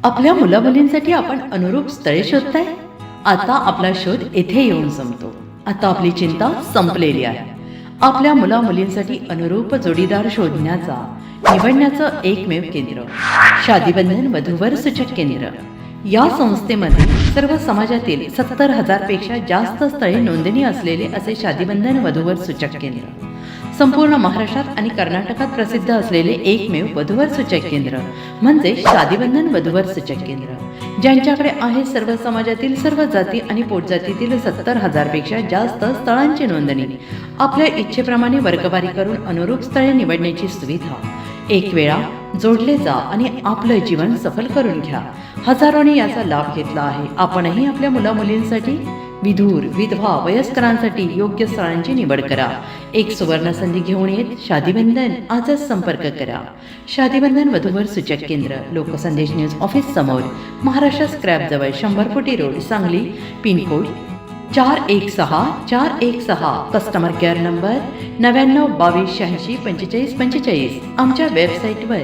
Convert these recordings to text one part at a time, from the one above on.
आपल्या मुलामुलींसाठी आपण अनुरूप स्थळे शोधताय? आता आपला शोध येथे येऊन संपतो. आता आपली चिंता संपलेली आहे. आपल्या मुलामुलींसाठी अनुरूप जोडीदार शोधण्याचा निवडण्याचं एकमेव केंद्र शादीबंधन वधूवर सूचक केंद्र. या संस्थेमध्ये सर्व समाजातील 70,000 पेक्षा जास्त स्थळे नोंदणी असलेले असे शादीबंधन वधूवर सूचक केंद्र. संपूर्ण महाराष्ट्रात आणि कर्नाटकात प्रसिद्ध असलेले एकमेव वधूवर सूचक केंद्र म्हणजे शादीबंधन वधूवर सूचक केंद्र, ज्यांच्याकडे आहे सर्व समाजातील सर्व जाती आणि पोटजातीतील 70,000 पेक्षा जास्त स्थळांची नोंदणी. आपल्या इच्छेप्रमाणे वर्गवारी करून अनुरूप स्थळे निवडण्याची सुविधा. एक वेळा जोडले जा आणि आपलं जीवन सफल करून घ्या. हजारोंनी याचा लाभ घेतला आहे. आपणही आपल्या मुलामुलींसाठी, विधूर, विधवा, वयस्करांसाठी योग्य स्थळांची निवड करा. एक सुवर्ण संधी घेऊन येत शादीबंधन. आजच संपर्क करा. शादीबंधन वधूवर सूचक केंद्र, लोकसंदेश न्यूज ऑफिस समोर, महाराष्ट्र स्क्रॅप जवळ, 100 फुटी road, Sangli. Pincode 416416. Customer care number 9922864545. आमच्या वेबसाईटवर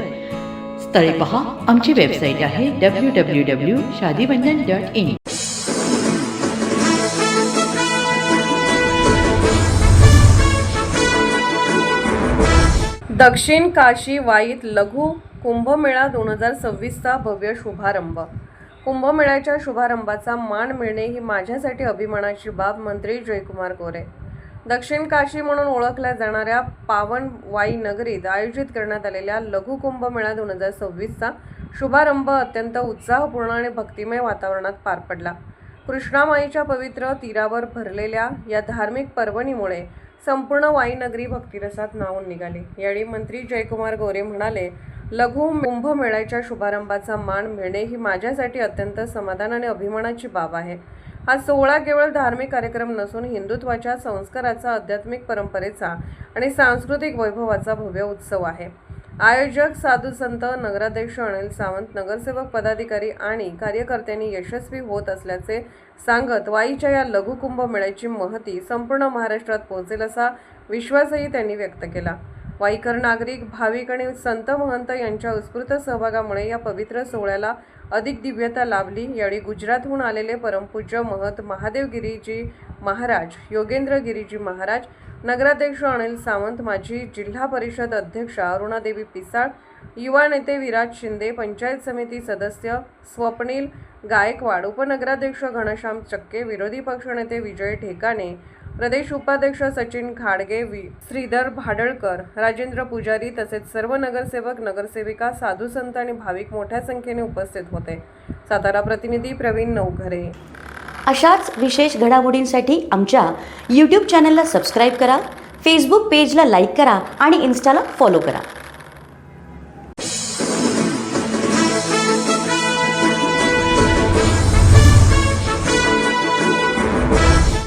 स्थळे पहा. आमची वेबसाईट आहे www.shadibandhan.in. दक्षिण काशी वाईत लघु कुंभमेळा 2026चा भव्य शुभारंभ. कुंभमेळ्याच्या शुभारंभाचा मान मिळणे ही माझ्यासाठी अभिमानाची बाब. मंत्री जयकुमार गोरे. दक्षिण काशी म्हणून ओळखल्या जाणाऱ्या पावन वाई नगरीत आयोजित करण्यात आलेल्या लघु कुंभमेळा 2026चा शुभारंभ अत्यंत उत्साहपूर्ण आणि भक्तिमय वातावरणात पार पडला. कृष्णामाईच्या पवित्र तीरावर भरलेल्या या धार्मिक पर्वणीमुळे संपूर्ण वाई नगरी भक्तिरसात न्हाऊन निघाली. यावेळी मंत्री जयकुमार गोरे म्हणाले, लघु कुंभमेळ्याच्या शुभारंभाचा मान मिळणे ही माझ्यासाठी अत्यंत समाधान आणि अभिमानाची बाब आहे. हा सोहळा केवळ धार्मिक कार्यक्रम नसून हिंदुत्वाच्या संस्काराचा, आध्यात्मिक परंपरेचा आणि सांस्कृतिक वैभवाचा भव्य उत्सव आहे. आयोजक साधू संत, नगराध्यक्ष अनिल सावंत, नगरसेवक, पदाधिकारी आणि कार्यकर्त्यांनी यशस्वी होत असल्याचे सांगत वाईच्या या लघु कुंभमेळ्याची महती संपूर्ण महाराष्ट्रात पोहोचेल असा विश्वासही त्यांनी व्यक्त केला. वाईकर नागरिक, भाविक आणि संत महंत यांच्या उत्स्फूर्त सहभागामुळे या पवित्र सोहळ्याला अधिक दिव्यता लाभली. यावेळी गुजरातहून आलेले परमपूज्य महंत महादेव गिरीजी महाराज, योगेंद्र गिरीजी महाराज, नगराध्यक्ष अनिल सावंत, माजी जिल्हा परिषद अध्यक्षा अरुणादेवी पिसाळ, युवा नेते विराज शिंदे, पंचायत समिती सदस्य स्वप्नील गायकवाड, उपनगराध्यक्ष घनश्याम चक्के, विरोधी पक्षनेते विजय ढेकाणे, प्रदेश उपाध्यक्ष सचिन खाडगे, श्रीधर भाडळकर, राजेंद्र पुजारी तसेच सर्व नगरसेवक, नगरसेविका, साधू संत आणि भाविक मोठ्या संख्येने उपस्थित होते. सातारा प्रतिनिधी प्रवीण नवघरे. अशाच विशेष घडामोडींसाठी आमच्या यूट्यूब चॅनलला सबस्क्राईब करा, फेसबुक पेजला लाईक करा आणि इन्स्टाला फॉलो करा.